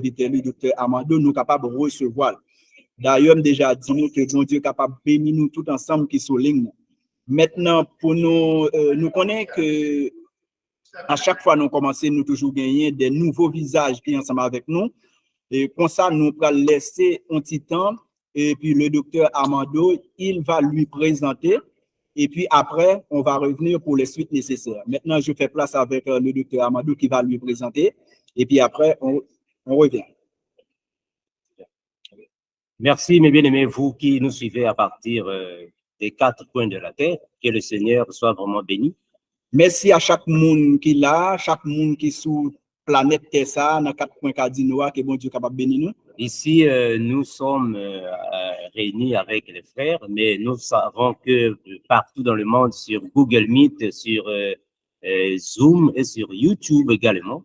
invité le docteur Amado, nous capables de recevoir. D'ailleurs, déjà dit nous que bon Dieu est capable de bénir nous tout ensemble qui sont ligne. Maintenant, pour nous, nous connaissons que à chaque fois nous commençons, nous toujours gagner des nouveaux visages qui sont ensemble avec nous. Et comme ça, nous allons laisser un petit temps. Et puis le docteur Amado, il va lui présenter. Et puis après, on va revenir pour les suites nécessaires. Maintenant, je fais place avec le docteur Amadou qui va lui présenter. Et puis après, on revient. Merci, mes bien-aimés, vous qui nous suivez à partir des 4 coins de la terre. Que le Seigneur soit vraiment béni. Merci à chaque monde qui est là, chaque monde qui est sous planète Terre, dans 4 coins cardinaux, que bon Dieu est capable de bénir nous. Ici, nous sommes réunis avec les frères, mais nous savons que partout dans le monde, sur Google Meet, sur Zoom et sur YouTube également,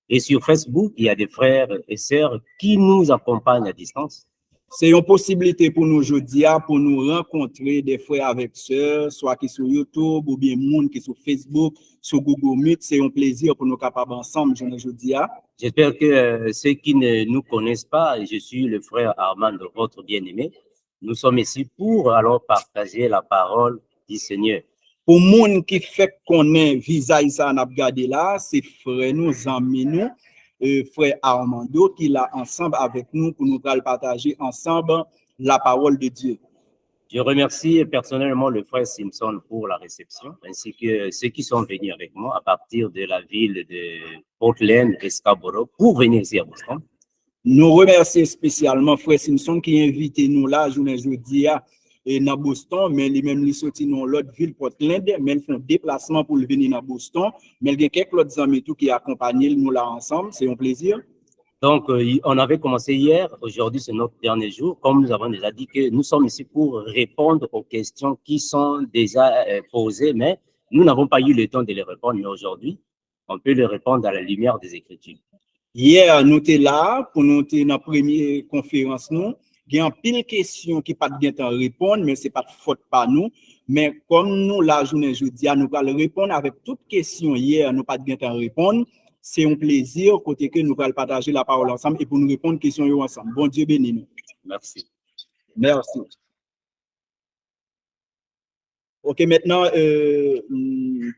et sur Facebook, il y a des frères et sœurs qui nous accompagnent à distance. C'est une possibilité pour nous aujourd'hui, pour nous rencontrer des frères avec sœurs, soit qui sont sur YouTube ou bien monde qui sont sur Facebook, sur Google Meet. C'est un plaisir pour nous capables ensemble aujourd'hui. J'espère que ceux qui ne nous connaissent pas, je suis le frère Armand, votre bien-aimé. Nous sommes ici pour alors partager la parole du Seigneur. Pour les gens qui fait connaître le visage ça n'a regardé là, c'est frère nous, amis nous, frère Armando qui est là ensemble avec nous pour nous partager ensemble la parole de Dieu. Je remercie personnellement le frère Simpson pour la réception, ainsi que ceux qui sont venus avec moi à partir de la ville de Portland et Scarborough pour venir ici à Boston. Nous remercions spécialement frère Simpson qui a invité nous là, journée jeudi et dans Boston, mais lui-même il sorti dans l'autre ville Portland, mais ils font déplacement pour venir dans Boston, mais il y a quelques autres amis tout qui accompagnent nous là ensemble, c'est un plaisir. Donc, on avait commencé hier, aujourd'hui c'est notre dernier jour, comme nous avons déjà dit que nous sommes ici pour répondre aux questions qui sont déjà posées, mais nous n'avons pas eu le temps de les répondre, mais aujourd'hui, on peut les répondre à la lumière des Écritures. Hier, nous étions là pour nous dans la première conférence. Il y a pile de questions qui ne sont pas bien répondre, mais ce n'est pas de faute par nous. Mais comme nous, la journée jeudi, nous allons répondre avec toutes questions hier, nous pas bien répondre. C'est un plaisir côté que nous allons partager la parole ensemble et pour nous répondre aux questions ensemble. Bon Dieu bénisse nous. Merci. Merci. Ok, maintenant,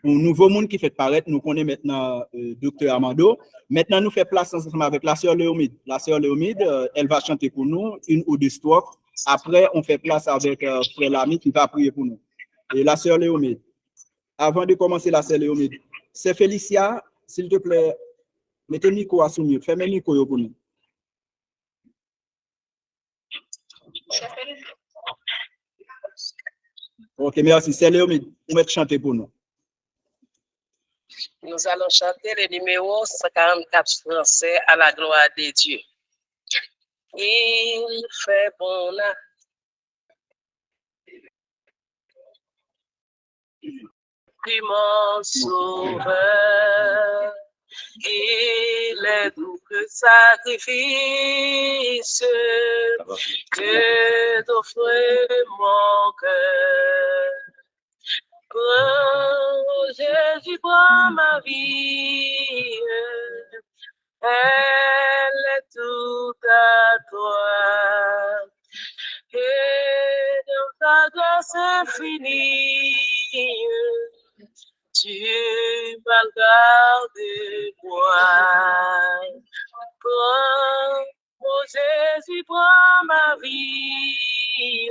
pour nouveau monde qui fait paraître, nous connaissons maintenant Dr. Amado. Maintenant, nous faisons place ensemble avec la sœur Léomide. La sœur Léomide, elle va chanter pour nous une ou deux strophes. Après, on fait place avec frère Lamy qui va prier pour nous. Et la sœur Léomide. Avant de commencer, la sœur Léomide, c'est Félicia, s'il te plaît, mettez le micro à soumis. Fais-moi le micro pour nous. Ok, merci. C'est Léomide. On va chanter pour nous. Nous allons chanter le numéro 144 français à la gloire de Dieu. Il fait bon là. Tu mon sauveur. Il est doux que sacrifice que d'offre mon cœur. Oh, Jésus, prends ma vie, elle est toute à toi. Et dans ta grâce infinie, tu m'as gardé moi. Prends, oh Jésus, prends ma vie,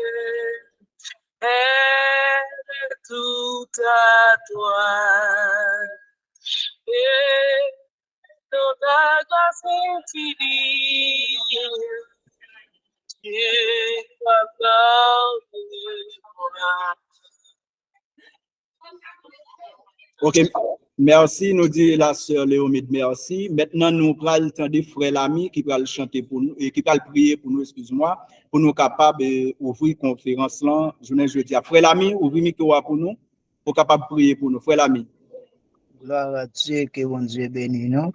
elle est toute à toi. Et dans ta grâce infinie, tu m'as gardé moi. Ok, merci, nous dit la sœur Léomide, merci. Maintenant, nous allons entendre frère Lamy qui va chanter pour nous et qui va prier pour nous, excuse-moi, pour nous capables d'ouvrir la conférence là, journée jeudi. Frère Lamy, ouvrez le micro pour nous, pour capable prier pour nous. Frère Lamy. Gloire à Dieu, que bon Dieu bénisse nous.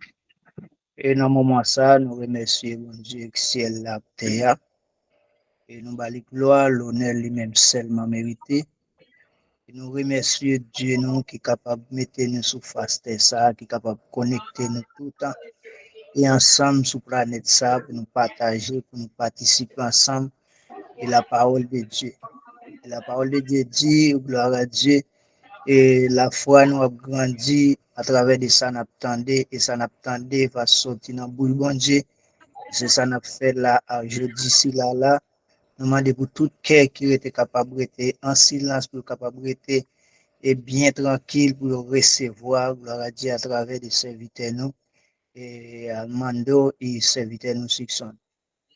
Et dans ce moment ça, nous remercions bon Dieu qui ciel la terre. Et nous balik gloire, l'honneur lui-même seulement mérité. Et nous remercions Dieu nous qui est capable de mettre nous sur face de ça, qui est capable de connecter nous tout le temps. et ensemble sur planète ça pour nous partager, pour nous participer ensemble de la parole de Dieu. Et la parole de Dieu dit, gloire à Dieu, et la foi nous a grandi à travers de ça n'attendait et ça n'attendait va sortir dans boule bon Dieu. C'est ça n'a fait là jeudi ici là. Nous demandons pour tout cœur qui était capable d'être en silence, pour capable d'être et bien tranquille pour recevoir, gloire à Dieu, à travers des serviteurs nous, et Mando et serviteurs nous succèdent.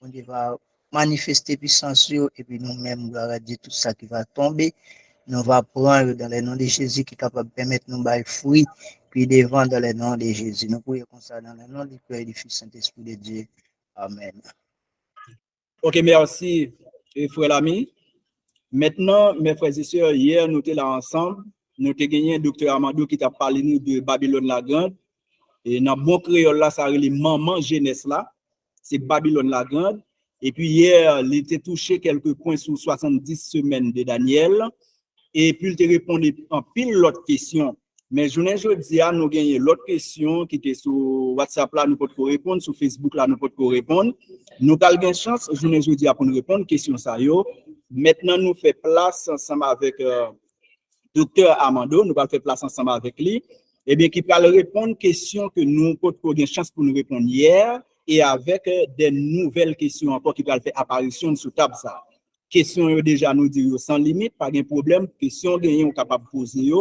On va manifester puissance et puis nous-mêmes, gloire à Dieu, tout ça qui va tomber, nous va prendre dans le nom de Jésus qui est capable de permettre nous de fruits, puis devant dans le nom de Jésus. Nous prions comme ça dans le nom du Père et du Fils Saint-Esprit de Dieu. Amen. Ok, merci, frère l'ami. Maintenant, mes frères et sœurs, hier, nous étions là ensemble. Nous avons gagné un docteur Amadou qui t'a parlé nous de Babylone la Grande. Et dans bon créole là, ça les maman jeunesse là. C'est Babylone la Grande. Et puis hier, il était touché quelques points sur 70 semaines de Daniel. Et puis il te répondait en pile l'autre question. Mais je dis, nous avons gagné l'autre question qui était sur WhatsApp là, nous pouvons répondre, sur Facebook là, nous pouvons répondre. Nous avons gagné chance, je dis pour nous répondre question ça yo. Maintenant, nous faisons place ensemble avec docteur Amando, nous allons faire place ensemble avec lui. Eh bien, qui va répondre aux questions que nous avons eu chance pour nous répondre hier et avec des nouvelles questions encore qui vont faire apparition sur table ça. Questions déjà nous dire sans limite, pas de problème. Questions gagnent capable de poser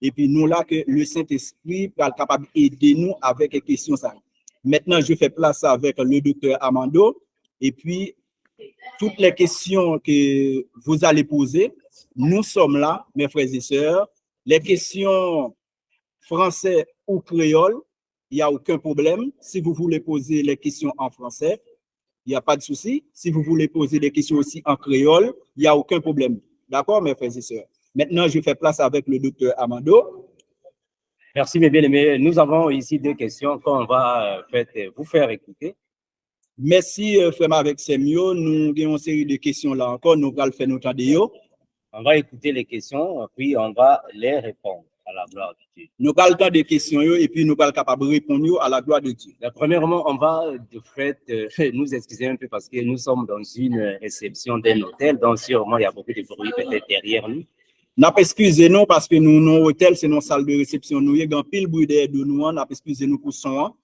et puis nous là que le Saint-Esprit va être capable d'aider nous avec les questions ça. Maintenant, je fais place avec le docteur Amando et puis toutes les questions que vous allez poser, nous sommes là, mes frères et sœurs. Les questions français ou créole, il n'y a aucun problème. Si vous voulez poser les questions en français, il n'y a pas de souci. Si vous voulez poser des questions aussi en créole, il n'y a aucun problème. D'accord, mes frères et sœurs? Maintenant, je fais place avec le docteur Amando. Merci, mes bien-aimés. Nous avons ici deux questions qu'on va vous faire écouter. Merci, frère, avec Semio. Nous avons une série de questions là encore. Nous allons faire notre vidéo. On va écouter les questions, puis on va les répondre à la gloire de Dieu. Nous allons le temps des questions et puis nous allons être capables de répondre à la gloire de Dieu. Premièrement, on va de fait nous excuser un peu parce que nous sommes dans une réception d'un hôtel, donc sûrement il y a beaucoup de bruit peut-être derrière nous. N'a pas excusé nous parce que nous, nos hôtels, c'est nos salles de réception. Nous, il y a un pile bruit derrière de nous. N'a pas excusé nous pour son.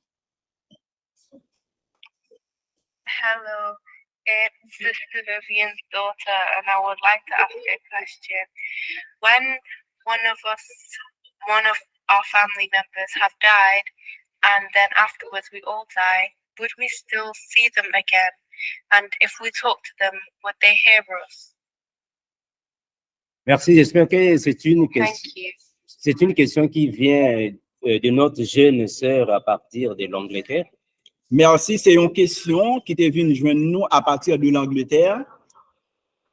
Hello, it's Sister Vivian's daughter, and I would like to ask you a question. When one of our family members have died, and then afterwards we all die, would we still see them again? And if we talk to them, would they hear us? Merci, j'espère que c'est une question qui vient de notre jeune sœur à partir de l'Angleterre. Merci, c'est une question qui est venue joindre nous à partir de l'Angleterre.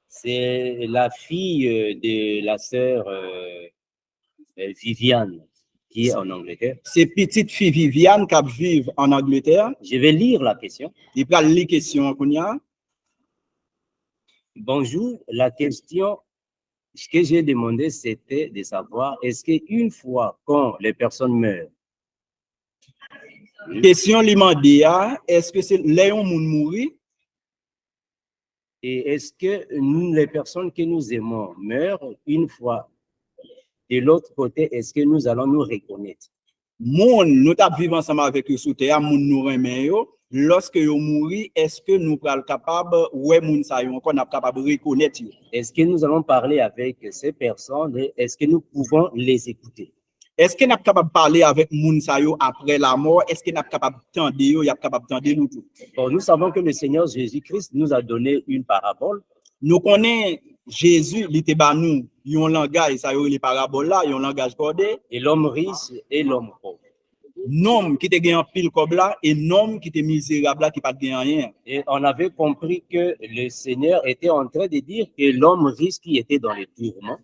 C'est la fille de la sœur Viviane qui est en Angleterre. C'est petite fille Viviane qui vit en Angleterre. Je vais lire la question. Il va lire la question. Bonjour, la question ce que j'ai demandé, c'était de savoir, est-ce qu'une fois quand les personnes meurent, question demandée, est-ce que c'est Léon moun mourir? Et est-ce que nous, les personnes que nous aimons meurent une fois? De l'autre côté, est-ce que nous allons nous reconnaître? Moun, nous vivons ensemble avec eux sous terre, moun nous remet yo. Lorsque vous mourrez, est-ce que nous sommes capables, capable de reconnaître? Est-ce que nous allons parler avec ces personnes et est-ce que nous pouvons les écouter? Est-ce que nous sommes capables de parler avec moun sayo après la mort? Est-ce que nous sommes capables de nous tout? Bon, nous savons que le Seigneur Jésus-Christ nous a donné une parabole. Nous connaissons Jésus, il était ba nous, il y a un langage, ça y est, les paraboles là, il y a un langage codé. Et l'homme riche et l'homme pauvre. Nom qui te gagne pile comme là et nom qui te misérable là qui pas gagne rien. Et on avait compris que le Seigneur était en train de dire que l'homme riche qui était dans les tourments.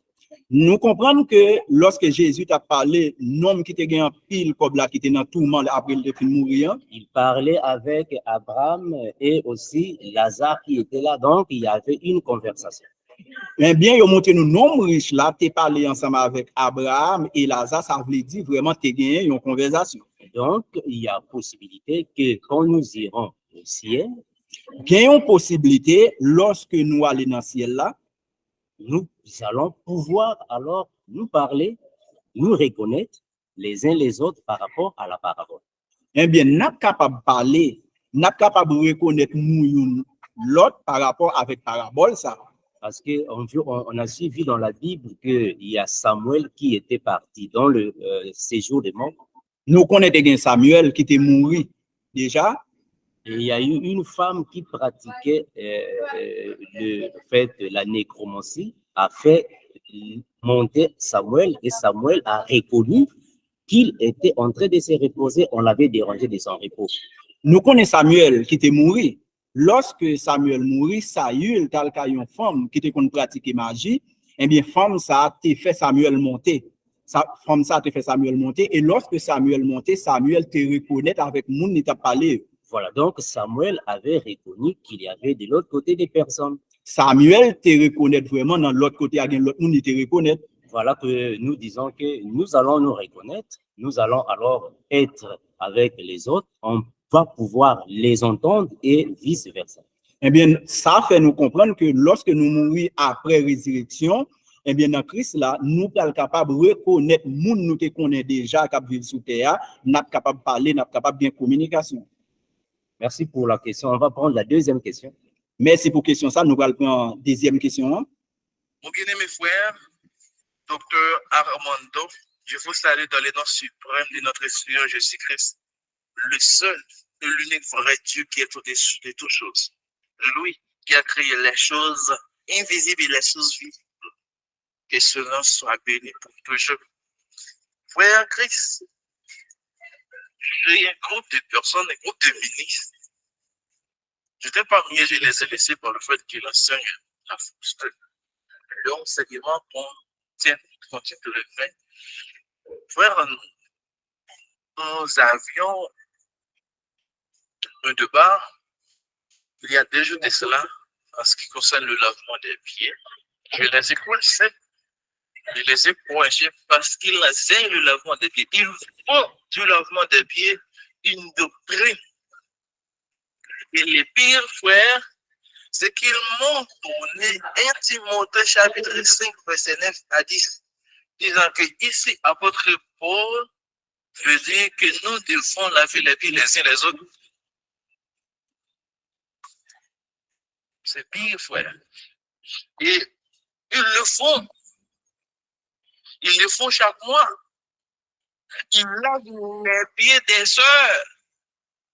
Nous comprenons que lorsque Jésus t'a parlé, nom qui te gagne pile comme là qui était dans tourment après le fin mourir, il parlait avec Abraham et aussi Lazare qui était là, donc il y avait une conversation. Mais bien, il montre nous non riches là, tu parlé ensemble avec Abraham et Lazare, ça veut dire vraiment tu gagné une conversation. donc, il y a possibilité que quand nous irons au ciel, gagnons possibilité, lorsque nous allons dans le ciel là, nous allons pouvoir alors nous parler, nous reconnaître les uns les autres par rapport à la parabole. eh bien, nous sommes capables de parler, nous sommes capables de reconnaître nous l'autre par rapport avec parabole ça. Parce qu'on a suivi dans la Bible qu'il y a Samuel qui était parti dans le séjour des morts. Nous connaissons Samuel qui était mort déjà. Et il y a eu une femme qui pratiquait le fait de la nécromancie, a fait monter Samuel et Samuel a reconnu qu'il était en train de se reposer. On l'avait dérangé de son repos. Nous connaissons Samuel qui était mort. Lorsque Samuel mourit, Saül, tel une femme qui était qu'on pratiquer magie, eh bien, femme ça a fait Samuel monter. Femme ça a fait Samuel monter. Et lorsque Samuel montait, Samuel te reconnaît avec moun qui t'a parlé. Voilà, donc Samuel avait reconnu qu'il y avait de l'autre côté des personnes. Samuel te reconnaît vraiment dans l'autre côté, il y a l'autre monde qui te reconnaît. Voilà que nous disons que nous allons nous reconnaître, nous allons alors être avec les autres, on va pouvoir les entendre et vice-versa. Eh bien, ça fait nous comprendre que lorsque nous mourons après résurrection, eh bien, dans Christ là, nous sommes capables de reconnaître moun nous te connaît déjà, qui vivent sous terre, nous sommes capables de parler, nous sommes capables de bien communication. Merci pour la question. On va prendre la deuxième question. Merci pour la question. Ça, nous allons prendre la deuxième question. Mon bien-aimé frère, docteur Armando, je vous salue dans les noms suprêmes de notre Seigneur Jésus-Christ, le seul et l'unique vrai Dieu qui est au-dessus de toutes choses. Lui qui a créé les choses invisibles et les choses visibles. Que ce nom soit béni pour toujours. Frère Christ, j'ai un groupe de personnes, un groupe de ministres. Je n'étais pas mieux, je les ai laissés par le fait qu'ils enseignent la force de l'enseignement continue de le faire. Frère, nous avions un débat il y a 2 jours de cela en ce qui concerne le lavement des pieds. Je les ai coincés. Je les ai coincés parce qu'ils enseignent le lavement des pieds. Ils font du lavement des pieds une doctrine. Et les pires, frères, c'est qu'ils m'ont donné 1 Timothée chapitre 5, verset 9 à 10, disant que ici, apôtre Paul veut dire que nous devons laver les pieds les uns les autres. C'est pire, frère. Et ils le font. Ils le font chaque mois. Ils lavent les pieds des sœurs,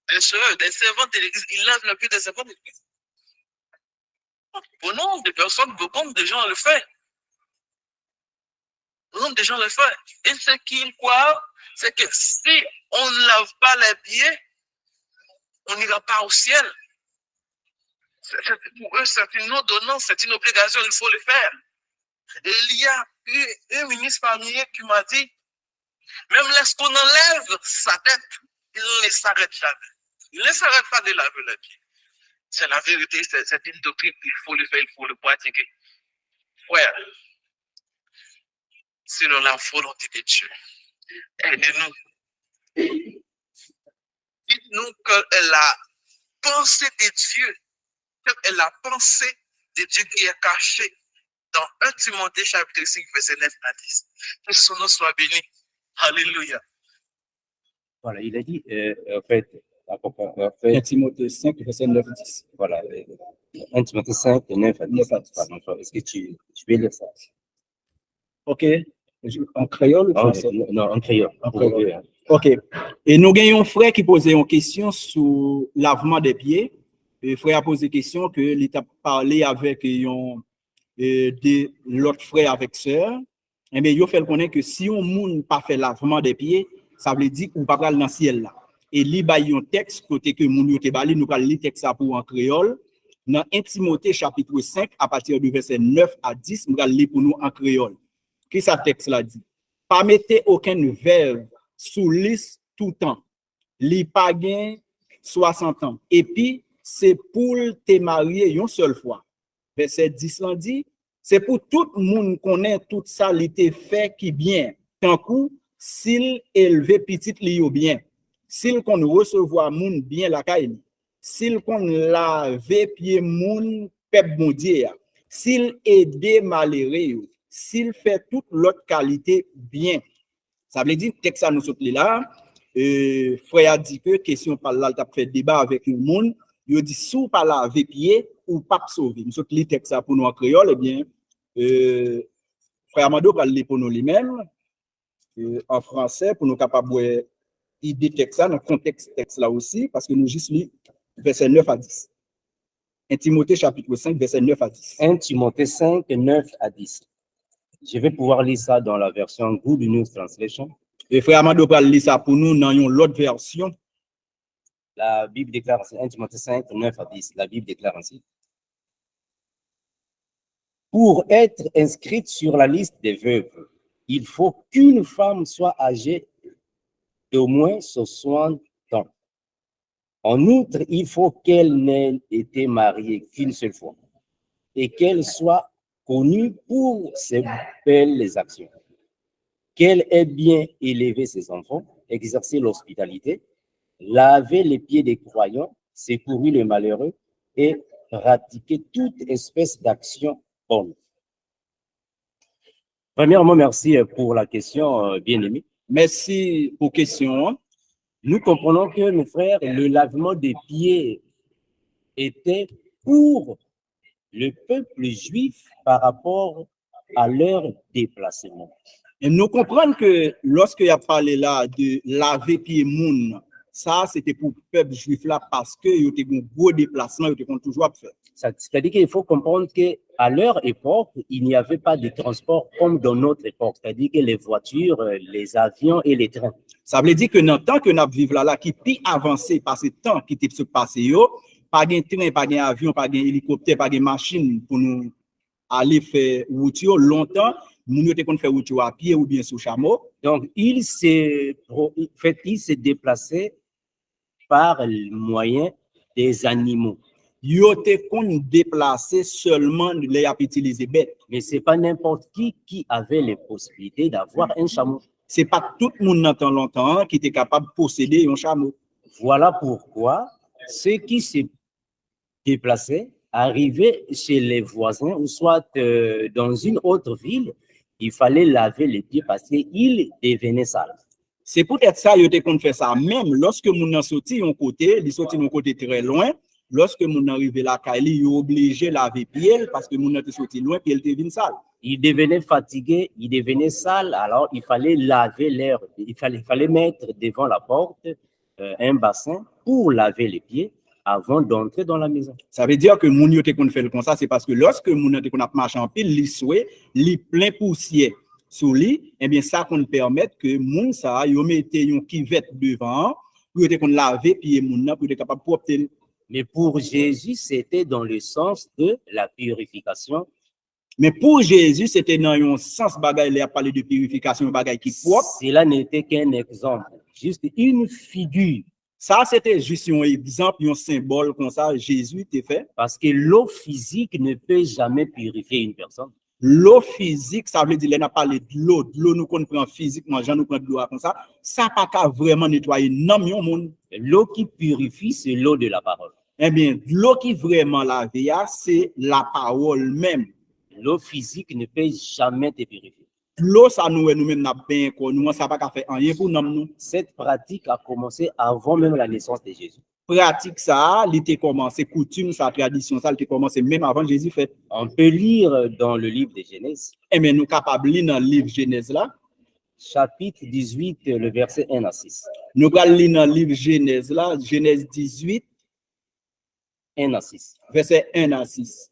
des servantes de l'église. Ils lavent les pieds des servantes de l'église. Au nombre de personnes, beaucoup de gens le font. Au nombre de gens le font. Et ce qu'ils croient, c'est que si on ne lave pas les pieds, on n'ira pas au ciel. Pour eux, c'est une ordonnance, c'est une obligation, il faut le faire. Et il y a eu un ministre parmi eux qui m'a dit, même lorsqu'on enlève sa tête, il ne s'arrête jamais. Il ne s'arrête pas de laver les pieds. C'est la vérité, c'est une doctrine, il faut le faire, il faut le pratiquer. Frère, selon la volonté de Dieu, aidez-nous. Dites-nous que la pensée de Dieu, que la pensée de Dieu qui est cachée dans 1 Timothée chapitre 5, verset 9 à 10. Que son nom soit béni. Alléluia. Voilà, il a dit, en fait, 1 Timothée 5, verset 9 à 10. Voilà, 1 Timothée 5, 9 à 10. Pardon, est-ce que tu peux lire ça? OK. En créole ou français? Non, en créole. En créole. OK. Et nous avons un frère qui posait une question sur lavement des pieds. Le frère a posé une question que l'État parlé avec l'autre frère avec sœur. Eh bien, il fait connaître que si on n'a pas fait lavement des pieds, ça veut dire qu'on ne peut pas aller dans le ciel là. Et il y a un texte côté que moun yo te bali, nous allons lire texte pour en créole. Dans 1 Timothée chapitre 5, à partir du verset 9 à 10, nous allons lire pour nous en créole. Qu'est-ce que ce texte là dit? Pas mettez aucun verbe sous liste tout temps. Li pas gain 60 ans. Et puis, c'est pour te marier une seule fois. Verset 10 là dit, c'est pour tout le monde connaît tout ça, il te fait qui bien. Tant coup, s'il élevé petit li yo bien. s'il qu'on recevoir moun bien la caille, s'il qu'on lave pied moun pep bon Dieu, s'il aide malheureux, s'il fait toute l'autre qualité bien. Ça veut dire texte ça nous saute là. Frère a dit que question par là, t'as fait débat avec le monde, il dit sous par laver pied ou pas sauver. Nous saute les textes ça pour nous en créole, eh bien frère Amado va le lire pour nous lui-même en français pour nous capables idée texte ça dans le contexte texte là aussi parce que nous juste lit verset 9 à 10. 1 Timothée chapitre 5 verset 9 à 10. 1 Timothée 5, 9 à 10. Je vais pouvoir lire ça dans la version Good News Translation. Et frère Amado va lire ça pour nous dans l'autre version. La Bible déclare ainsi, 1 Timothée 5, 9 à 10. La Bible déclare ainsi. Pour être inscrite sur la liste des veuves, il faut qu'une femme soit âgée d'au moins 60 ans. En outre, il faut qu'elle n'ait été mariée qu'une seule fois et qu'elle soit connue pour ses belles actions, qu'elle ait bien élevé ses enfants, exercé l'hospitalité, lavé les pieds des croyants, secouru les malheureux et pratiqué toute espèce d'action bonne. Premièrement, merci pour la question, bien-aimé. Merci pour la question. Nous comprenons que, mes frères, le lavement des pieds était pour le peuple juif par rapport à leur déplacement. Et nous comprenons que lorsqu'il a parlé là de laver pieds moun, ça c'était pour le peuple juif là parce que il y a un gros déplacement, il y a toujours à faire. C'est-à-dire qu'il faut comprendre qu'à leur époque, il n'y avait pas de transport comme dans notre époque. C'est-à-dire que les voitures, les avions et les trains. Ça veut dire que dans le temps que nous vivons là, qui est plus avancé par ce temps qui était se passer, pas de train, pas d'avion, pas d'hélicoptère, pas de machine pour nous aller faire route longtemps. Nous devons faire route à pied ou bien sur chameau. Donc, il s'est déplacé par le moyen des animaux. Il était qu'on déplacer seulement les utiliser bêtes. Mais c'est pas n'importe qui avait les possibilités d'avoir un chameau. C'est pas tout le monde dans temps longtemps qui était capable de posséder un chameau. Voilà pourquoi ceux qui se déplaçaient, arrivaient chez les voisins ou soit dans une autre ville, il fallait laver les pieds parce qu'ils devenaient sales. C'est peut-être ça, il était qu'on fait ça. Même lorsque mon a sorti un côté, il sorti un côté très loin. Lorsque mon arrivé là, il est obligé de laver pied parce que mon était sorti loin puis il devient sale. Il devenait fatigué, il devenait sale, alors il fallait laver l'air. Il fallait mettre devant la porte un bassin pour laver les pieds avant d'entrer dans la maison. Ça veut dire que mon yote qu'on fait comme ça, c'est parce que lorsque mon yote qu'on a marché en pile, li soué, li plein poussière sous lui, eh bien ça qu'on permet que moun ça yo mette yon kivette devant pour yote qu'on laver pied moun nan pour être capable propre. Mais pour Jésus, c'était dans le sens de la purification. Mais pour Jésus, c'était dans un sens bagaille, il a parlé de purification, bagaille qui propre. Cela n'était qu'un exemple, juste une figure. Ça, c'était juste un exemple, un symbole comme ça, Jésus t'a fait. Parce que l'eau physique ne peut jamais purifier une personne. L'eau physique, ça veut dire, il a parlé de l'eau nous comprenons physiquement, j'en nous prend de l'eau comme ça. Ça n'a pas vraiment nettoyer non, monde. L'eau qui purifie, c'est l'eau de la parole. Eh bien, l'eau qui vraiment lave, c'est la parole même. L'eau physique ne peut jamais te purifier. L'eau, ça nous-mêmes, n'a bien quoi, nous, ça n'a pas fait rien pour nous. Cette pratique a commencé avant même la naissance de Jésus. Pratique ça, il était commencé, coutume, sa tradition, ça, il était commencé même avant Jésus fait. On peut lire dans le livre de Genèse. Eh bien, nous capables de lire dans le livre Genèse là. Chapitre 18, le verset 1 à 6. Nous allons lire dans le livre Genèse là, Genèse 18. 1 à 6. Verset 1 à 6.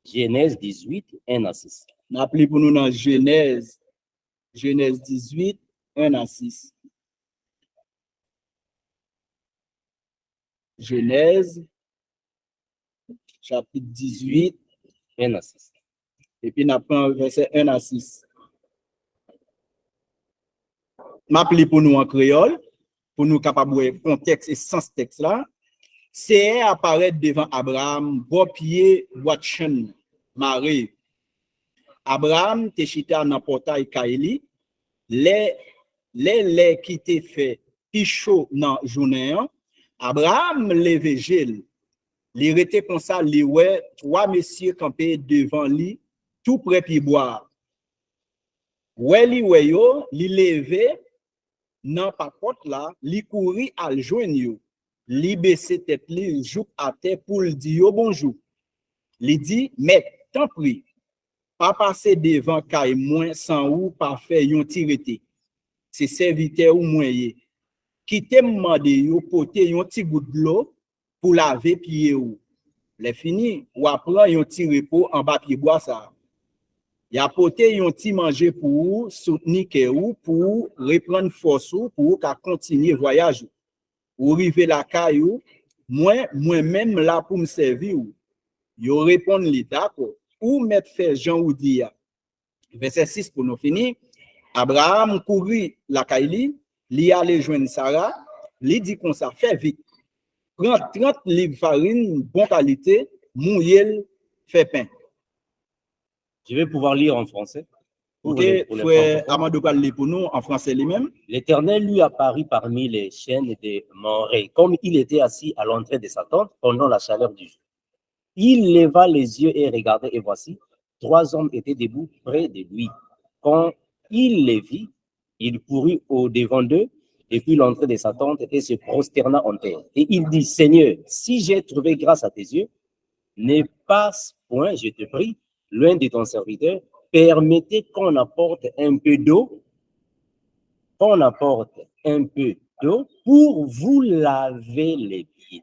Genèse 18, 1 à 6. Nous appelons pour nous dans Genèse 18, 1 à 6. Genèse, chapitre 18, 1 à 6. Et puis nous appelons verset 1 à 6. Nous appelons pour nous en créole, pour nous capables de contexte et sens texte là. C'est apparaître devant Abraham, bon pied, watchen, Marie. Abraham te chita dans portail Kaili, les qui te fait qui chaud dans journée, Abraham levé gel. Il était comme ça, il ouais trois messieurs campés devant lui, tout près pour boire. Ouais, li yo, li levé, nan pa porte là, li couri al joindre yo. Li baissé tête li, jouk à terre pour le dire bonjour. Li dit, mais tant pis, pas passer devant kay moins sans ou pas faire yon tirete. C'est serviteur ou moyen. Qui te demande yo porter yon ti gout de l'eau pour laver pied ou. Les fini, ou après yon ti repos en bas pied bois ça. Y a porté yon ti manger pour soutenir ou pour reprendre force ou pour qu'à continuer voyage ou arriver la caillou moi-même là pour me servir ou yo répondre li d'accord ou mettre fait Jean ou dit verset 6 pour nous finir. Abraham couru la caille li aller joindre Sarah, li dit qu'on ça fait vite prend 30 livres farine bonne qualité mouiller fait pain. Je vais pouvoir lire en français. Ok, frère Amadou parle pour nous en français lui-même. L'Éternel lui apparut parmi les chaînes de Morée, comme il était assis à l'entrée de sa tente pendant la chaleur du jour. Il leva les yeux et regarda, et voici, 3 hommes étaient debout près de lui. Quand il les vit, il courut au-devant d'eux, et puis l'entrée de sa tente et se prosterna en terre. Et il dit, Seigneur, si j'ai trouvé grâce à tes yeux, ne passe point, je te prie, loin de ton serviteur, permettez qu'on apporte un peu d'eau, pour vous laver les pieds.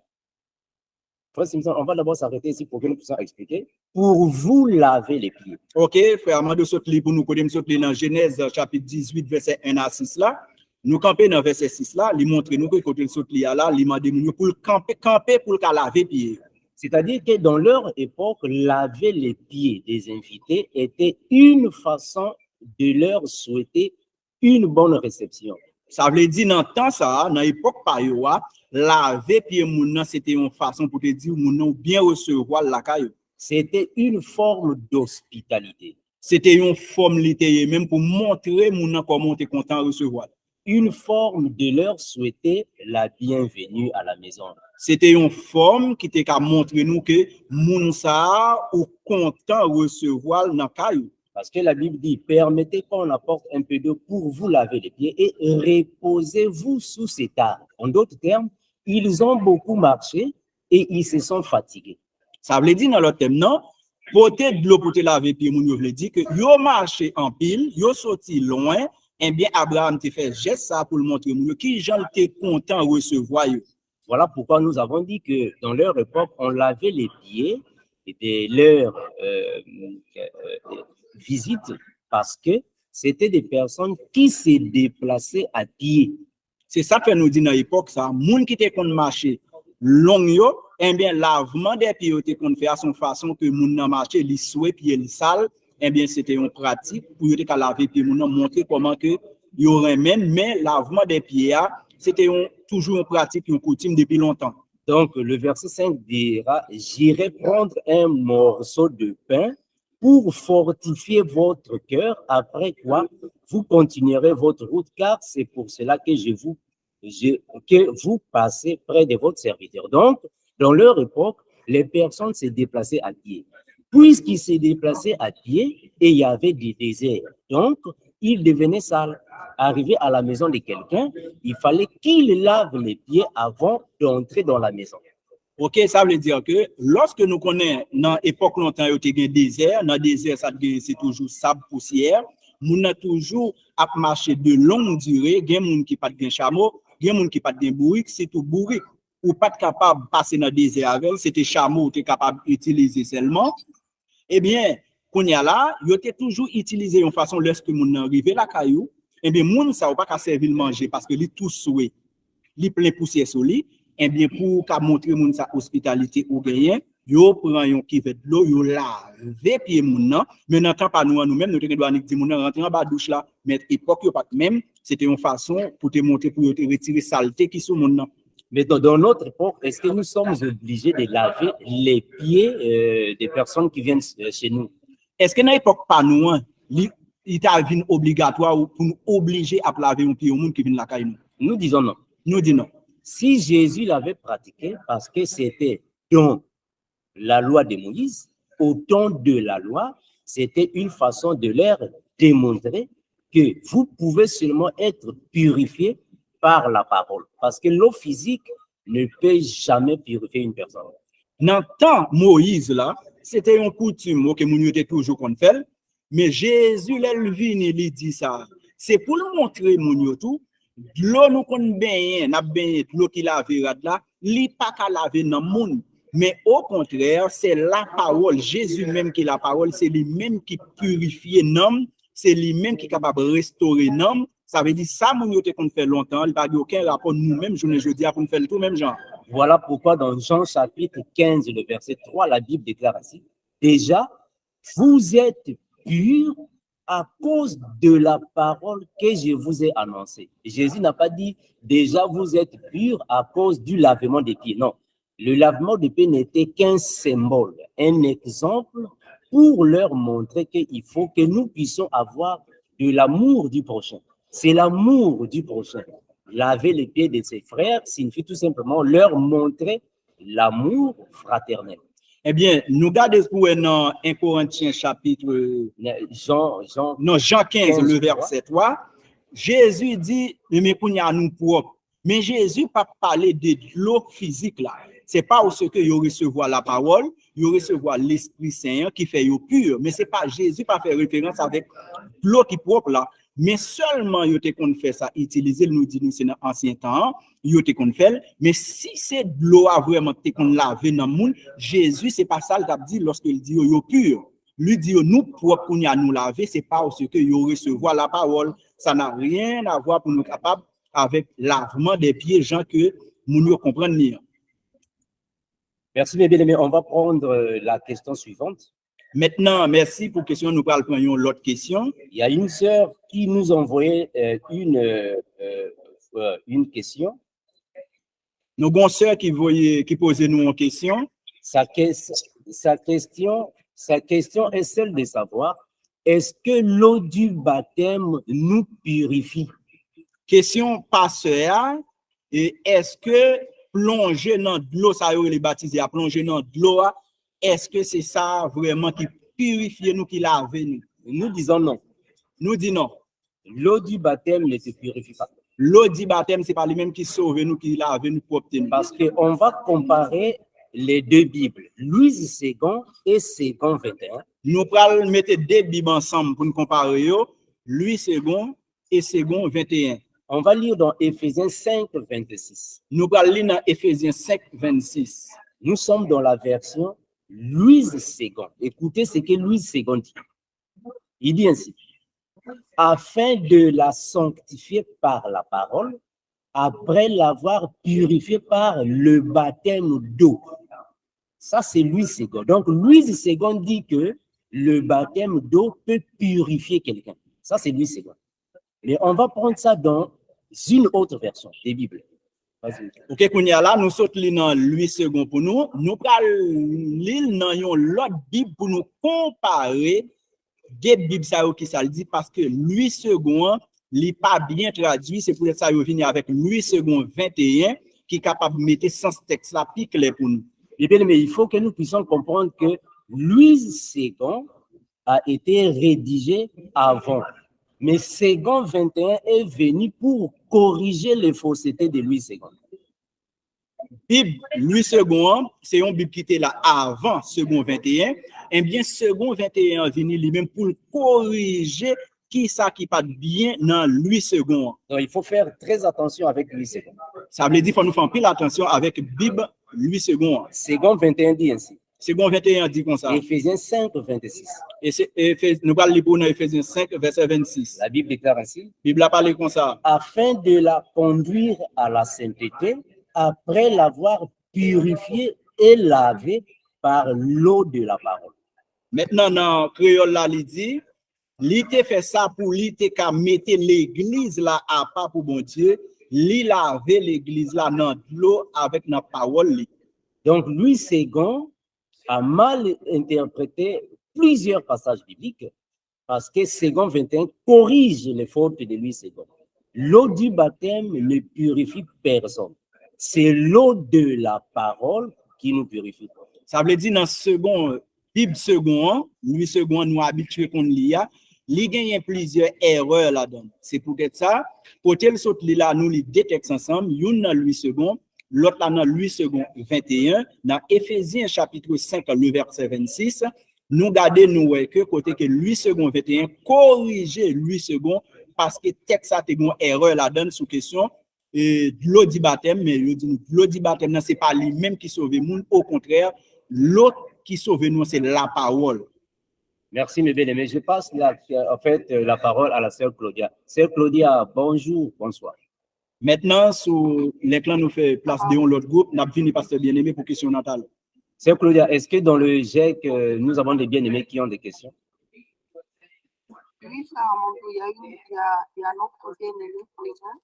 Frère Simpson, on va d'abord s'arrêter ici pour que nous puissions expliquer. Pour vous laver les pieds. Ok, frère Amadou Sotli, pour nous connaître dans Genèse chapitre 18, verset 1 à 6 là. Nous camper dans verset 6 là, il montre nous que côté Sotli là, il m'a demandé pour camper pour laver les pieds. C'est-à-dire que dans leur époque, laver les pieds des invités était une façon de leur souhaiter une bonne réception. Ça veut dire dans temps ça, dans l'époque pa yo, laver pied moun c'était une façon pour te dire moun bien recevoir la caillou. C'était une forme d'hospitalité. C'était une forme littéraire même pour montrer moun comment tu es content de recevoir. Une forme de leur souhaiter la bienvenue à la maison. C'était une forme qui te ka montrer nous que moun sa ou content recevoir dans caillou. Parce que la Bible dit, permettez qu'on apporte un peu d'eau pour vous laver les pieds et reposez-vous sous cet arbre. En d'autres termes, ils ont beaucoup marché et ils se sont fatigués. Ça veut dire dans l'autre terme, non? Porter de l'eau pour te laver les pieds, moun yo veut dire que yo marché en pile, yo sorti loin, et bien Abraham te fait geste ça pour le montrer moun yo qui gens te content recevoir yo. Voilà pourquoi nous avons dit que dans leur époque, on lavait les pieds et leur visite parce que c'était des personnes qui se déplaçaient à pied. C'est ça que nous dit dans l'époque, ça. Moun qui te kon marcher long yo, eh bien, lavement des pieds te kon fait à son façon que moun nan marcher, li soué pied li sale, eh bien, c'était une pratique pour yo te laver pied moun nan montrer comment que y aurait même, mais lavement des pieds, c'était toujours une pratique, une coutume depuis longtemps. Donc, le verset 5 dira, j'irai prendre un morceau de pain pour fortifier votre cœur, après quoi vous continuerez votre route, car c'est pour cela que vous passez près de votre serviteur. Donc, dans leur époque, les personnes se déplaçaient à pied. Puisqu'ils se déplaçaient à pied et il y avait des déserts, donc ils devenaient sales. Arrivé à la maison de quelqu'un, il fallait qu'il lave les pieds avant d'entrer dans la maison. Ok, ça veut dire que lorsque nous connaissons dans l'époque longtemps, il y a un désert, dans le désert, c'est toujours sable, poussière. Nous avons toujours à marcher de longue durée. Il y a des gens qui n'ont pas de chameau, il y a des gens qui n'ont pas de bourrique, c'est tout bourrique. Ou pas capable de passer dans le désert avec, c'était chameau, tu es capable d'utiliser seulement. Eh bien, quand il y a là, il y a toujours utilisé une façon lorsque nous arrivons à la caillou. Eh bien, moun ça ou pas qu'à servir le manger parce que li tout soué, li plein poussière sur lui. Eh bien, pour qu'à montrer moun sa hospitalité ou gagner, yo prend yon kivet de l'eau, yo lave pied moun nan. Mais n'entend pas nous-mêmes, nous doit dire moun nan rentrer en bas douche là, mais époque yo pas même, c'était une façon pour te montrer pour te retirer saleté qui sous moun nan. Mais dans notre époque, est-ce que nous sommes obligés de laver les pieds des personnes qui viennent chez nous? Est-ce que dans l'époque pas nous, il t'a vu obligatoire pour nous obliger à laver un pied au monde qui vient la caille nous? Nous disons non. Nous dit non. Si Jésus l'avait pratiqué, parce que c'était dans la loi de Moïse, au temps de la loi, c'était une façon de leur démontrer que vous pouvez seulement être purifié par la parole. Parce que l'eau physique ne peut jamais purifier une personne. Dans le temps Moïse, là, c'était une coutume que nous était toujours qu'on fait, mais Jésus, il vient, il dit ça. C'est pour nous montrer, nous tout, l'eau nous qu'on baigner, n'a baigné, l'eau qui lave là, li pas qu'à laver dans le monde. Mais au contraire, c'est la parole, Jésus même qui est la parole, c'est lui-même qui purifie l'homme, c'est lui-même qui est capable de restaurer l'homme. Ça veut dire ça, nous qu'on fait longtemps, il n'y a aucun rapport nous-mêmes, je dis pour nous faire le tout même genre. Voilà pourquoi dans Jean chapitre 15, le verset 3, la Bible déclare ainsi, déjà, vous êtes purs à cause de la parole que je vous ai annoncée. Jésus n'a pas dit, déjà, vous êtes purs à cause du lavement des pieds. Non, le lavement des pieds n'était qu'un symbole, un exemple pour leur montrer qu'il faut que nous puissions avoir de l'amour du prochain. C'est l'amour du prochain. Laver les pieds de ses frères signifie tout simplement leur montrer l'amour fraternel. Eh bien, nous gardons pour dans 1 Corinthiens chapitre Jean 15, le verset 3. Jésus dit, mais qu'on y a nous propres. Mais Jésus pas parler de l'eau physique là. C'est pas où ce que vous recevoir la parole, vous recevoir l'Esprit Saint qui fait vous pur. Mais c'est pas Jésus pas faire référence avec l'eau qui propre là. Mais seulement vous te qu'on fait ça, utiliser nous dit nous c'est dans ancien temps, vous te qu'on fait. Mais si c'est de l'eau vraiment te qu'on laver dans le monde, Jésus c'est pas ça le dit lorsqu'il dit vous pur. Lui dit nous propre qu'on y a nous laver, c'est pas où ce que vous recevoir la parole. Ça n'a rien à voir pour nous capables avec lavement des pieds, gens que nous comprendre bien. Merci, mes bien-aimés. On va prendre la question suivante. Maintenant, merci pour la question. Nous allons prendre l'autre question. Il y a une sœur qui nous a envoyé une question. Nous avons une sœur qui posait nous une question. Sa question est celle de savoir, est-ce que l'eau du baptême nous purifie? Question pasteur, et est-ce que plonger dans de l'eau, ça y est, les baptisés à plonger dans de l'eau, est-ce que c'est ça vraiment qui purifie nous, qui lave nous? Nous disons non. Nous disons non. L'eau du baptême ne te purifie pas. L'eau du baptême, c'est pas lui-même qui sauve nous, qui lave nous pour obtenir. Parce qu'on va comparer les deux Bibles, Louise II et II 21. Nous allons mettre deux Bibles ensemble pour nous comparer, Louise II et II 21. On va lire dans Éphésiens 5, 26. Nous allons lire dans Éphésiens 5, 26. Nous sommes dans la version Louise II. Écoutez ce que Louise II dit. Il dit ainsi, afin de la sanctifier par la parole, après l'avoir purifiée par le baptême d'eau. Ça, c'est Louise II. Donc, Louise II dit que le baptême d'eau peut purifier quelqu'un. Ça, c'est Louise II. Mais on va prendre ça dans une autre version des Bibles. Ok, qu'on y a là, nous sommes dans Louis II pour nous. Nous allons lire dans l'autre Bible pour nous comparer des Bibles qui ça le dit parce que Louis II n'est pas bien traduit. C'est pour ça que nous venons avec Louis II 21 qui est capable de mettre sans texte là plus clair pour nous. Mais il faut que nous puissions comprendre que Louis II a été rédigé avant. Mais Second 21 est venu pour corriger les faussetés de Louis II. Bible Louis II, c'est une Bible qui était là avant Second 21. Et bien, Second 21 est venu lui-même pour corriger qui ça qui pas bien dans Louis II. Donc, il faut faire très attention avec Louis II. Ça veut dire qu'il faut nous faire pile attention avec Bible Louis II. Second 21 dit ainsi. Second 21 dit comme ça. Éphésiens 5, 26. Et nous allons lire dans Éphésiens 5, verset 26. La Bible déclare ainsi. La Bible a parlé comme ça. Afin de la conduire à la sainteté, après l'avoir purifiée et lavée par l'eau de la parole. Maintenant, dans le créole, là, il dit, il fait ça pour lui mettre l'église là à part pour bon Dieu, il laver l'église là dans l'eau avec la parole. Donc, Louis II a mal interprété plusieurs passages bibliques parce que Second 21 corrige les fautes de Louis II. L'eau du baptême ne purifie personne. C'est l'eau de la parole qui nous purifie. Ça veut dire dans second, Bible second, lui second, nous habitués qu'on lit, il y a plusieurs erreurs là-dedans. C'est peut-être ça, pour tel saute là, nous les deux textes ensemble, une dans lui second, l'autre là dans lui second 21, dans Éphésiens chapitre 5, le verset 26, nous gardons nous que côté que lui second 21, corriger lui second, parce que texte a une erreur là-dedans sous question de l'eau du baptême, mais l'eau du baptême, ce n'est pas lui-même qui sauve le monde, au contraire, l'autre qui sauve nous, c'est la parole. Merci, mes bien-aimés. Je passe la parole à la sœur Claudia. Sœur Claudia, bonjour, bonsoir. Maintenant, sur l'écran, nous fait place de l'autre groupe, nous avons fini pasteur bien-aimé pour question natale. Sœur Claudia, est-ce que dans le GEC, nous avons des bien-aimés qui ont des questions? Oui, ça, il y a notre bien-aimé présent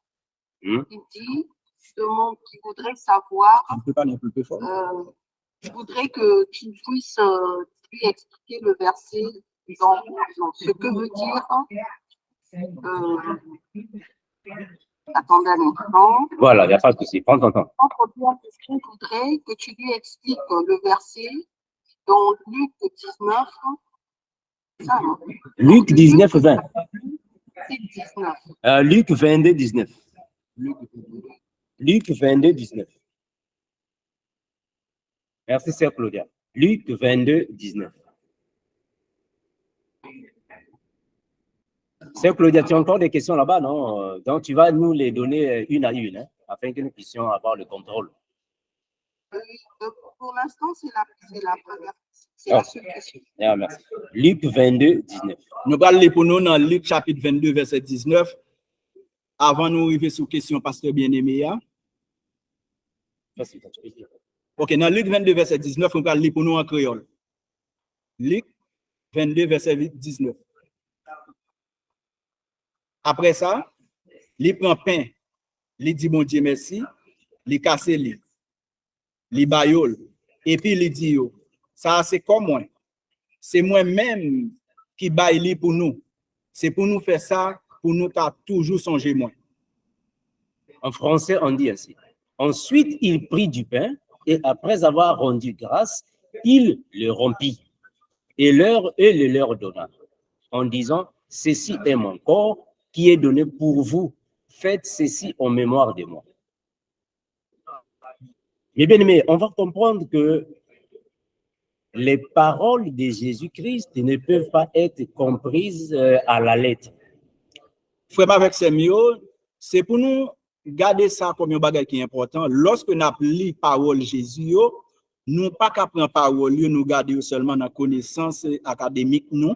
qui dit, qui voudrait savoir, On peut parler un peu plus fort. je voudrais que tu puisses lui expliquer le verset dans ce que veut dire. Attendez un instant. Voilà, il n'y a pas de souci. Prends ton temps. Je voudrais que tu lui expliques le verset dans Luc 19. Ça, non? Luc 19, 20. C'est 19. Luc 22, 19. Luc 22, 19. Merci, sœur Claudia. Luc 22, 19. Sœur Claudia, tu as encore des questions là-bas, non? Donc, tu vas nous les donner une à une, hein, afin que nous puissions avoir le contrôle. Pour l'instant, c'est la première. C'est la seule question. Ah, merci. Luc 22, 19. Nous parlons pour nous dans Luc chapitre 22, verset 19. Avant de nous arriver sur la question, pasteur bien-aimé. Ok, dans Luc 22, verset 19, on parle pour nous en créole. Luc 22, verset 19. Après ça, il prend pain, il dit bon Dieu merci, il casse il baillole, et puis il dit yo, ça c'est comme moi. C'est moi-même qui baille pour nous. C'est pour nous faire ça, pour nous toujours songer moi. En français, on dit ainsi. Ensuite, il prit du pain et après avoir rendu grâce, il le rompit et le leur donna en disant, ceci est mon corps qui est donné pour vous. Faites ceci en mémoire de moi. Mais bien aimé, on va comprendre que les paroles de Jésus-Christ ne peuvent pas être comprises à la lettre. Frère avec ces mots, c'est pour nous garder ça comme un bagage qui est important. Lorsque nous appelons parole Jésus, nous pas qu'à prendre parole, nous garder seulement dans la connaissance académique, non.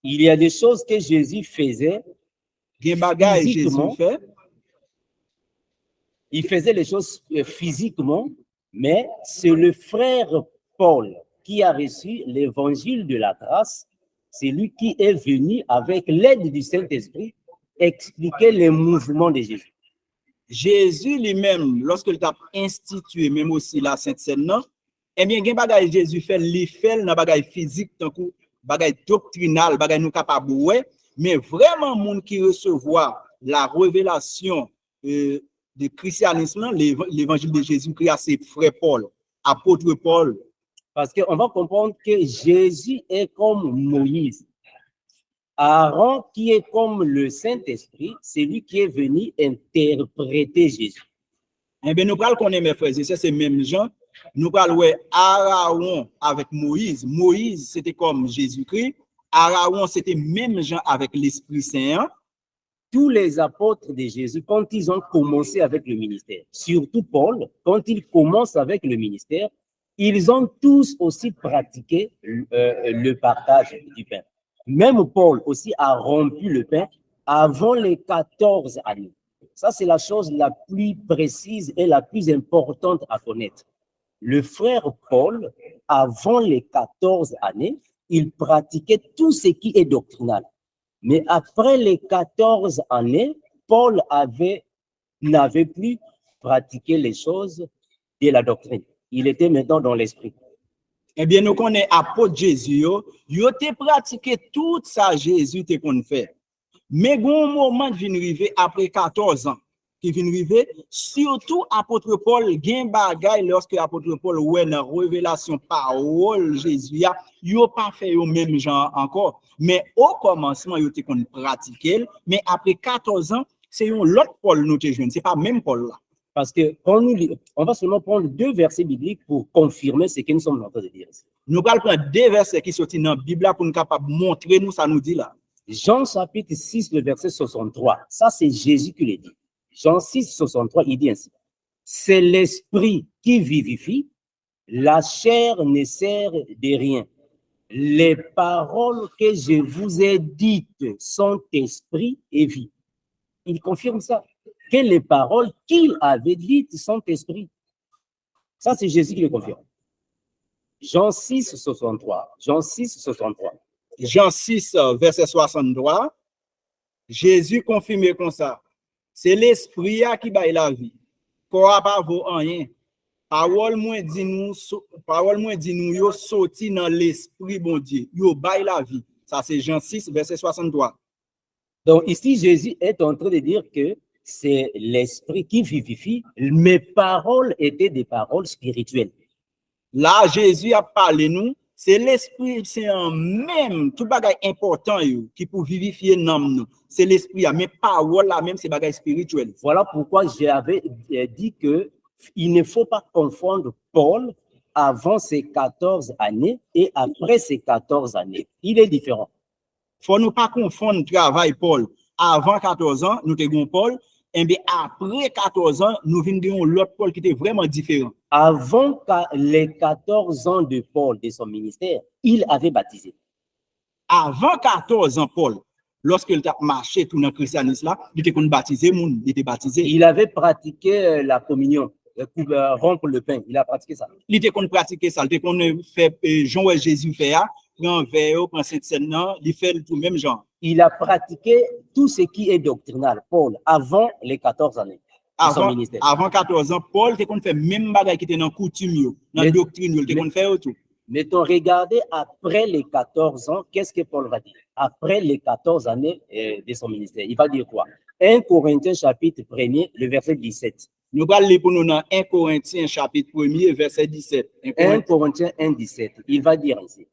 Il y a des choses que Jésus faisait. Jésus fait. Il faisait les choses physiquement, mais c'est le frère Paul qui a reçu l'évangile de la grâce. C'est lui qui est venu avec l'aide du Saint-Esprit expliquer les mouvements de Jésus. Jésus lui-même, lorsqu'il a institué même aussi la Sainte Seine, eh bien, il bagay Jésus fait, il fait dans bagay physique, tant que bagay doctrinal, bagay nous capable ouais, mais vraiment monde qui recevoir la révélation du christianisme, l'évangile de Jésus-Christ, c'est frère Paul, apôtre Paul. Parce qu'on va comprendre que Jésus est comme Moïse. Aaron, qui est comme le Saint-Esprit, c'est lui qui est venu interpréter Jésus. Eh bien, nous parlons qu'on est mes frères et c'est même gens. Nous parlons Aaron avec Moïse. Moïse, c'était comme Jésus-Christ. Aaron, c'était même gens avec l'Esprit Saint. Tous les apôtres de Jésus, quand ils ont commencé avec le ministère, surtout Paul, quand il commence avec le ministère, ils ont tous aussi pratiqué le partage du pain. Même Paul aussi a rompu le pain avant les 14 années. Ça, c'est la chose la plus précise et la plus importante à connaître. Le frère Paul, avant les 14 années, il pratiquait tout ce qui est doctrinal. Mais après les 14 années, Paul n'avait plus pratiqué les choses de la doctrine. Il était maintenant dans l'esprit. Eh bien, nous connaissons apôtre Jésus, il a pratiqué tout ça Jésus te qu'on fait. Mais gon moment vient arriver après 14 ans qui vient arriver, surtout apôtre Paul gen bagay lorsque apôtre Paul ouais dans révélation parole Jésus a, yo pas fait au même genre encore, mais au commencement yo te kon pratiquer, mais après 14 ans, c'est un l'autre Paul nous te joindre, c'est pas même Paul là. Parce que quand nous lisons, on va seulement prendre 2 versets bibliques pour confirmer ce que nous sommes en train de dire. Nous allons prendre 2 versets qui sont dans la Bible pour nous capable montrer nous ça nous dit là. Jean chapitre 6, le verset 63. Ça, c'est Jésus qui le dit. Jean 6, 63, il dit ainsi. C'est l'esprit qui vivifie, la chair ne sert de rien. Les paroles que je vous ai dites sont esprit et vie. Il confirme ça. Que les paroles qu'il avait dites sont esprit. Ça, c'est Jésus qui le confirme. Jean 6, 63. Jean 6, 63. Jean 6, verset 63, Jésus confirme comme ça. C'est l'esprit qui baille la vie. Quoi pas vaut rien. Parole moins dit nous yo sorti dans l'esprit bon Dieu. Yo baille la vie. Ça c'est Jean 6, verset 63. Donc ici, Jésus est en train de dire que c'est l'esprit qui vivifie. Mes paroles étaient des paroles spirituelles. Là, Jésus a parlé nous. C'est l'esprit, c'est un même, tout bagay important qui pour vivifier nous. C'est l'esprit, mais parole là même, c'est bagay spirituel. Voilà pourquoi j'avais dit que il ne faut pas confondre Paul avant ses 14 années et après ses 14 années. Il est différent. Faut nous pas confondre travail Paul. Avant 14 ans, nous avons Paul, et bien après 14 ans, nous venons l'autre Paul qui était vraiment différent. Avant les 14 ans de Paul, de son ministère, il avait baptisé. Avant 14 ans, Paul, lorsqu'il a marché tout dans le christianisme là, il était baptisé, il était baptisé. Il avait pratiqué la communion, rompre le pain. Il a pratiqué ça. Il était pratiqué ça. Il était fait Jean et Jésus fait, prend verre, prend cette scène là, il fait tout même genre. Il a pratiqué tout ce qui est doctrinal, Paul, avant les 14 années. Avant 14 ans, Paul était fait même bagage qui était dans coutume, dans la doctrine, il était fait tout. Mettons, regardez après les 14 ans, qu'est-ce que Paul va dire? Après les 14 années de son ministère, il va dire quoi? 1 Corinthiens chapitre 1er, le verset 17. Nous allons lire pour nous dans 1 Corinthiens chapitre 1er, verset 17. 1 Corinthiens 1, 17. Il va dire ainsi.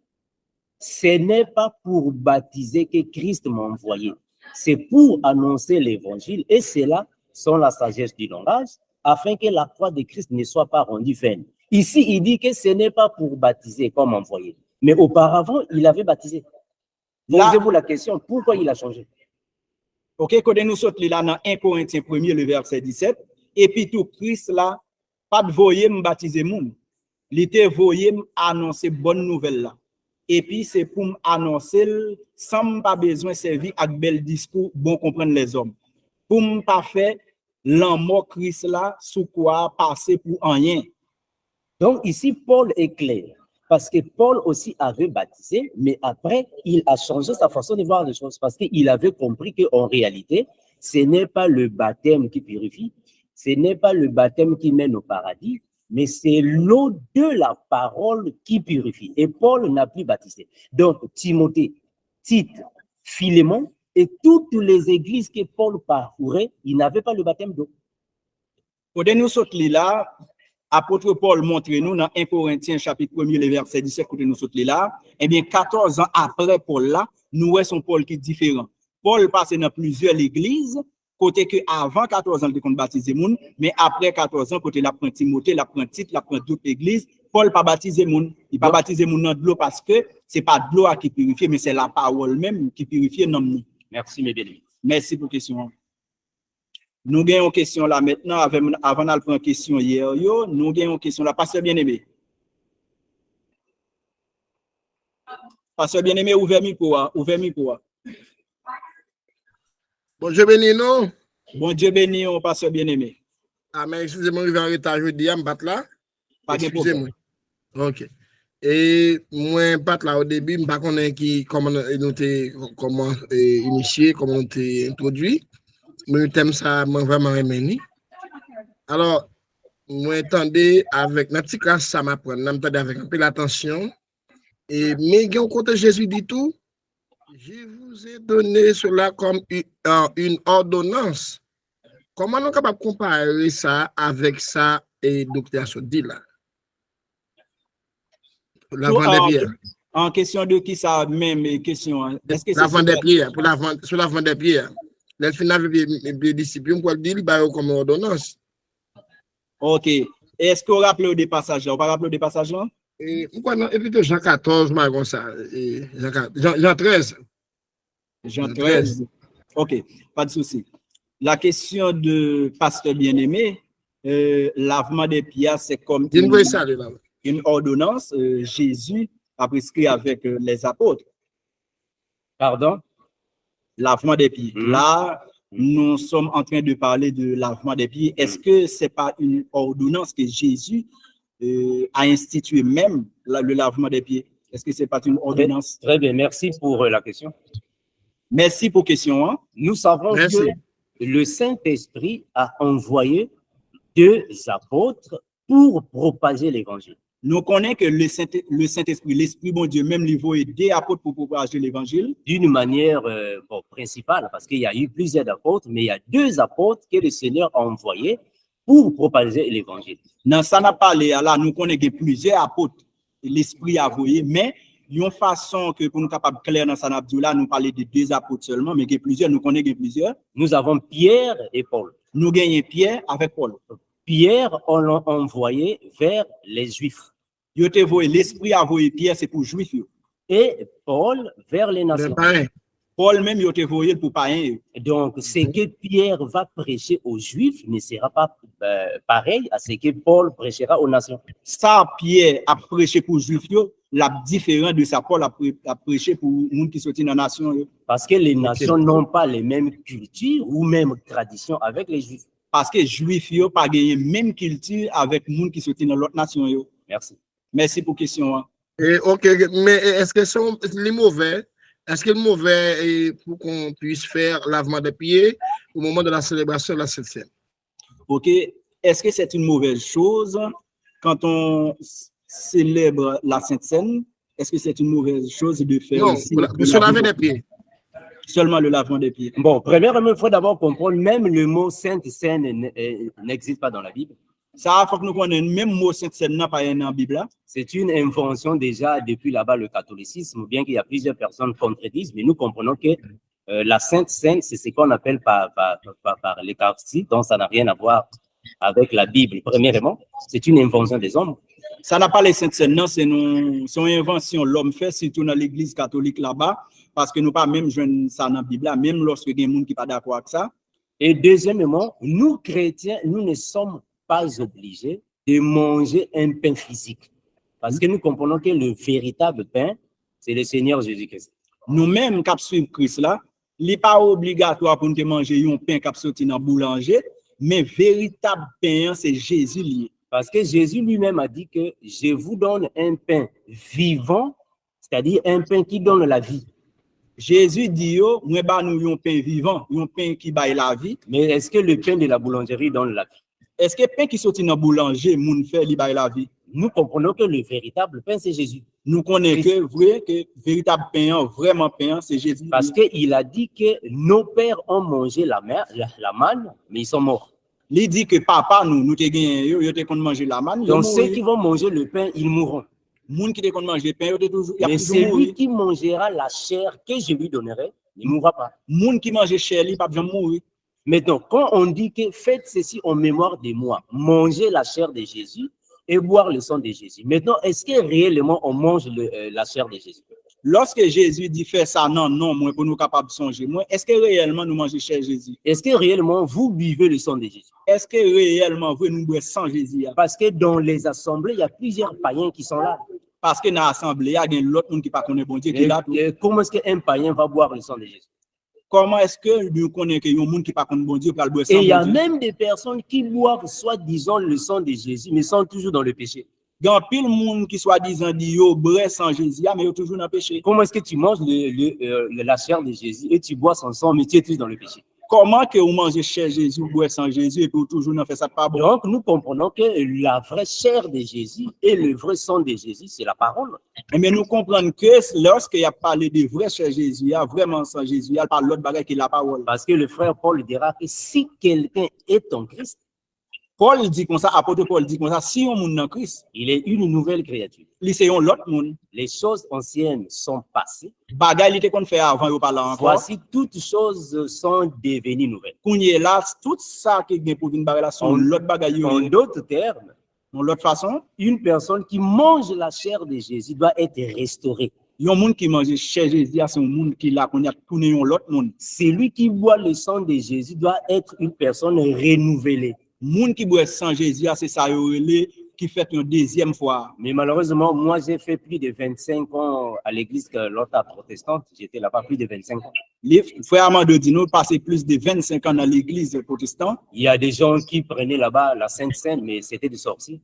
Ce n'est pas pour baptiser que Christ m'a envoyé. C'est pour annoncer l'évangile et cela sont la sagesse du langage afin que la croix de Christ ne soit pas rendue vaine. Ici, il dit que ce n'est pas pour baptiser comme envoyé. Mais auparavant, il avait baptisé. Posez-vous la question, pourquoi il a changé? Ok, quand nous sommes là dans 1 Corinthiens 1er, le verset 17, et puis tout Christ là, pas de voyer me baptiser moun. Il était voyer annoncer bonne nouvelle là. Et puis c'est pour m'annoncer sans pas besoin de servir avec bel discours, bon comprendre les hommes. Pour me pas faire l'amour Christ là, sous quoi passer pour rien. Donc ici, Paul est clair. Parce que Paul aussi avait baptisé, mais après, il a changé sa façon de voir les choses. Parce qu'il avait compris qu'en réalité, ce n'est pas le baptême qui purifie, ce n'est pas le baptême qui mène au paradis, mais c'est l'eau de la parole qui purifie. Et Paul n'a plus baptisé. Donc, Timothée, Tite, Philémon et toutes les églises que Paul parcourait, ils n'avaient pas le baptême d'eau. Au dernier nous saute là, apôtre Paul montre nous dans 1 Corinthiens chapitre 1er, le verset 17, côté nous saute là, eh bien 14 ans après Paul là, nous voyons Paul qui est différent. Paul passe dans plusieurs églises, côté que avant 14 ans, il était baptisé moun, mais après 14 ans, côté la prend Timothée, la prend Tite, la prend d'autres églises, Paul pas baptisé moun, il pas baptisé moun dans de l'eau parce que c'est pas de l'eau qui purifie, mais c'est la parole même qui purifie non nous. Merci mes bien-aimés. Merci pour la question. Nous avons une question là maintenant, avant de prendre une question hier, nous avons une question là, pasteur bien-aimé. Pasteur bien-aimé, ouvrez micro. Bon Dieu béni, non? Bon Dieu béni, pasteur bien-aimé. Ah, mais excusez-moi, je vais en retard, je dis, je me là. Pas de problème. Ok. Et moi, je là au début, je ne sais pas comment initier, comment introduit. Mais le thème, ça m'a vraiment aimé. Alors, moi, attendez avec notre petite classe, ça m'apprend. J'attendais avec un peu l'attention. Et mais, quand Jésus dit tout, Je vous ai donné cela comme une ordonnance. Comment nous sommes capables de comparer ça avec ça et Dr. Sodi là? Lavant des pierres. En question de qui ça même question? Est-ce que c'est Lavant des pierres, sur lavant des pierres. Le final des disciples, pour dire, il va comme ordonnance. OK. Est-ce qu'on rappelle des passages là? On va rappeler des passages là? Et plutôt Jean 14, comme ça. Jean 13. Jean 13. OK, pas de souci. La question de pasteur bien-aimé, lavement des pierres, c'est comme une ordonnance. Jésus a prescrit avec les apôtres. Pardon? Lavement des pieds. Là, nous sommes en train de parler de lavement des pieds. Est-ce que ce n'est pas une ordonnance que Jésus a instituée même, le lavement des pieds? Est-ce que ce n'est pas une ordonnance? Très bien, merci pour la question. Merci pour la question. Hein? Nous savons que le Saint-Esprit a envoyé 2 apôtres pour propager l'évangile. Nous connaissons que le Saint-Esprit, l'Esprit bon Dieu, même niveau et 2 apôtres pour propager l'évangile. D'une manière principale, parce qu'il y a eu plusieurs apôtres, mais il y a 2 apôtres que le Seigneur a envoyés pour propager l'évangile. Dans ça n'a pas parlé, là, nous connaissons plusieurs apôtres, l'Esprit a envoyé, mais une façon que pour nous capables clair dans ça là, nous parler de 2 apôtres seulement, mais il y a plusieurs, nous connaissons plusieurs. Nous avons Pierre et Paul. Nous gagnons Pierre avec Paul. Pierre, on l'a envoyé vers les Juifs. L'Esprit a envoyé Pierre, c'est pour Juifs. Et Paul vers les nations. Paul même, il a envoyé pour païens. Donc, ce que Pierre va prêcher aux Juifs ne sera pas pareil à ce que Paul prêchera aux nations. Ça, Pierre a prêché pour Juifs, la différent de ça, Paul a prêché pour les gens qui sont dans la nation. Parce que les nations n'ont pas les mêmes cultures ou même traditions avec les Juifs. Parce que les Juifs n'ont pas gagné même culture avec les gens qui sont dans l'autre nation. Merci. Merci pour la question. OK, mais est-ce que c'est mauvais? Est-ce que c'est mauvais pour qu'on puisse faire lavement des pieds au moment de la célébration de la Sainte Seine? OK. Est-ce que c'est une mauvaise chose quand on célèbre la Sainte Seine? Est-ce que c'est une mauvaise chose de faire aussi se laver des pieds? Seulement le lavement des pieds. Bon, premièrement, il faut d'abord comprendre, même le mot Sainte Seine n'existe pas dans la Bible. Ça, il faut que nous connaissions même mot Sainte Seine n'a pas dans la Bible. C'est une invention déjà depuis là-bas le catholicisme, bien qu'il y a plusieurs personnes contredisent, mais nous comprenons que la Sainte Seine, c'est ce qu'on appelle par l'Eucharistie, donc ça n'a rien à voir avec la Bible. Premièrement, c'est une invention des hommes. Ça n'a pas les Sainte Seine, non, c'est une invention l'homme fait, surtout dans l'église catholique là-bas, parce que nous pas même joindre ça dans la Bible, même lorsque il y a des gens qui ne sont pas d'accord avec ça. Et deuxièmement, nous chrétiens, nous ne sommes pas obligés de manger un pain physique. Parce que nous comprenons que le véritable pain, c'est le Seigneur Jésus-Christ. Nous-mêmes, qui suivons Christ là, il n'est pas obligatoire pour nous manger un pain qui sorti dans le boulanger, mais véritable pain, c'est Jésus lié. Parce que Jésus lui-même a dit que je vous donne un pain vivant, c'est-à-dire un pain qui donne la vie. Jésus dit, moi, nous un pain vivant, un pain qui baille la vie. Mais est-ce que le pain de la boulangerie donne la vie? Est-ce que le pain qui sortit dans le boulanger, moun fait li baille la vie? Nous comprenons que le véritable pain, c'est Jésus. Nous connaissons que le véritable pain, vraiment pain, c'est Jésus. Parce qu'il a dit que nos pères ont mangé la manne, mais ils sont morts. Il dit que papa, nous te gagné, yo te kon manger la manne. Donc ceux qui vont manger le pain, ils mourront. Moun qui te kon manger le pain, yo te toujours. Mais celui qui mangera la chair que je lui donnerai, il ne mourra pas. Moun qui mange chair, il pas jamais mourir. Maintenant, quand on dit que faites ceci en mémoire de moi, mangez la chair de Jésus et boire le sang de Jésus. Maintenant, est-ce que réellement on mange la chair de Jésus? Lorsque Jésus dit faire ça, non, moi, pour nous capables de songer, moi, est-ce que réellement nous mangeons chair Jésus? Est-ce que réellement vous buvez le sang de Jésus? Est-ce que réellement vous nous buvez sang Jésus? Parce que dans les assemblées, il y a plusieurs païens qui sont là. Parce que dans l'assemblée, il y a l'autre monde qui ne connaît pas bon Dieu qui est là. Comment est-ce qu'un païen va boire le sang de Jésus? Comment est-ce que nous connaissons qu'il y a un monde qui ne connaît pas bon Dieu pour boire sang? Et il y a même des personnes qui boivent soi-disant le sang de Jésus, mais sont toujours dans le péché. Il y a pile de monde qui soi-disant dit yo boire sans Jésus, mais ils sont toujours dans le péché. Comment est-ce que tu manges la chair de Jésus et tu bois son sang, mais tu es toujours dans le péché? Comment que vous mangez chair Jésus, vous boivez sang Jésus et puis vous toujours n'en fait ça pas bon? Donc, nous comprenons que la vraie chair de Jésus et le vrai sang de Jésus, c'est la parole. Mais nous comprenons que lorsqu'il a parlé de vrai chair Jésus, il y a vraiment sang Jésus, il y a pas l'autre bagage qui est la parole. Parce que le frère Paul dira que si quelqu'un est en Christ, Paul dit comme ça, apôtre Paul dit comme ça, si on est en Christ, il est une nouvelle créature. c'est l'autre monde. Les choses anciennes sont passées. Bagay li qu'on fait avant yo parler encore. Voici toutes choses sont devenues nouvelles. Kounye là, tout ça qui est pour une bagay là sont l'autre bagay yo. En d'autres termes, de l'autre façon, une personne qui mange la chair de Jésus doit être restaurée. Yon monde qui mange chair Jésus, c'est un monde qui là qu'on a tourné l'autre monde. Celui qui boit le sang de Jésus doit être une personne renouvelée. Monde qui boit sang Jésus, c'est ça qui fait une deuxième fois. Mais malheureusement, moi, j'ai fait plus de 25 ans à l'église protestante. J'étais là-bas plus de 25 ans. Les frères Amando Dino passaient plus de 25 ans dans l'église protestante. Il y a des gens qui prenaient là-bas la Sainte Seine, mais c'était des sorciers.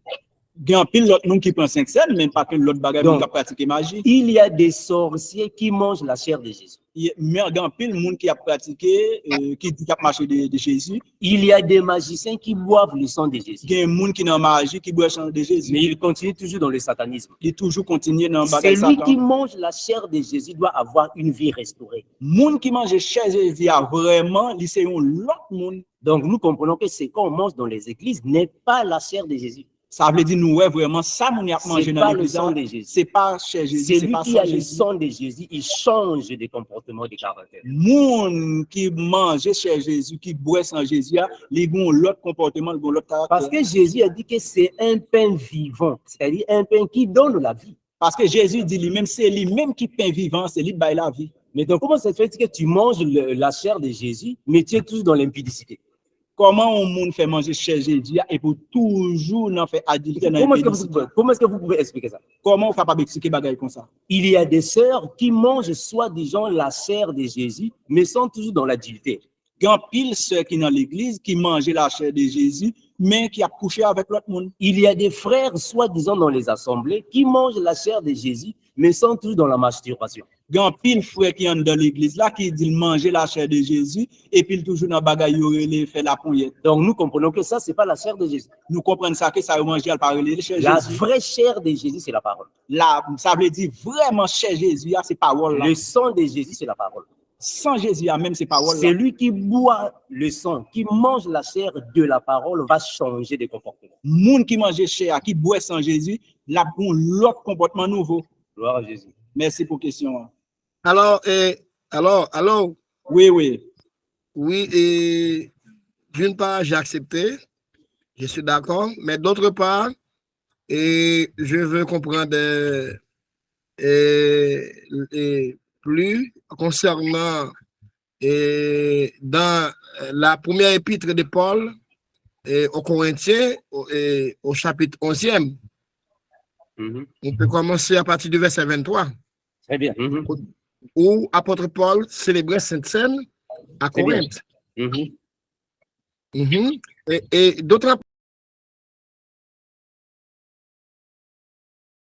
Il y a pile l'autre monde qui prend Sainte Seine, même pas que l'autre bagage qui pratique magie. Il y a des sorciers qui mangent la chair de Jésus. Mais il y a pile monde qui a pratiqué, qui dit qu'il a marché de Jésus. Il y a des magiciens qui boivent le sang de Jésus. Il y a des gens qui ont magie, qui boivent le sang de Jésus. Mais ils continuent toujours dans le satanisme. Ils toujours continuent dans le bagage Celui qui mange la chair de Jésus doit avoir une vie restaurée. Monde qui mange chair de Jésus a vraiment, c'est l'autre monde. Donc nous comprenons que ce qu'on mange dans les églises n'est pas la chair de Jésus. Ça veut dire nous vraiment ça mon y a mangé dans l'église. C'est pas chair Jésus, c'est pas Jésus. Celui qui a le sang de Jésus, il change de comportement, de caractère. Monde qui mange chair Jésus, qui boit sang Jésus, ils ont l'autre comportement, ils ont l'autre caractère. Parce que Jésus a dit que c'est un pain vivant, c'est-à-dire un pain qui donne la vie. Parce que Jésus dit lui-même, c'est lui-même qui pain vivant, c'est lui qui baille la vie. Mais donc comment ça se fait que tu manges la chair de Jésus, mais tu es toujours dans l'impudicité? Comment on monde fait manger chair Jésus et pour toujours n'en fait adultère? Comment est-ce que vous pouvez expliquer ça? Comment on est capable d'expliquer bagaille comme ça? Il y a des sœurs qui mangent soi-disant la chair de Jésus, mais sont toujours dans l'adultère. Il y a pile sœurs qui dans l'église qui mangent la chair de Jésus, mais qui a couché avec l'autre monde. Il y a des frères soi-disant dans les assemblées qui mangent la chair de Jésus, mais sont toujours dans la masturbation. Il y a pile frère qui est dans l'église là qui dit manger la chair de Jésus et puis toujours dans bagaille il fait la poignette. Donc nous comprenons que ça c'est pas la chair de Jésus. Nous comprenons ça que ça manger par la chair de Jésus. La vraie chair de Jésus c'est la parole. Là ça veut dire vraiment chair Jésus c'est parole là. Le sang de Jésus c'est la parole. Sans Jésus même c'est parole là. Celui qui boit le sang, qui mange la chair de la parole va changer de comportement. Monde qui mange chair, qui boit sans Jésus, là pour l'autre comportement nouveau. Gloire à Jésus. Merci pour question. Alors, Oui, et d'une part, j'ai accepté, je suis d'accord, mais d'autre part, et je veux comprendre plus concernant dans la première épître de Paul aux Corinthiens, au chapitre 11e. On peut commencer à partir du verset 23. Très bien. Où apôtre Paul célébrait Sainte Seine à Corinthe. Et d'autres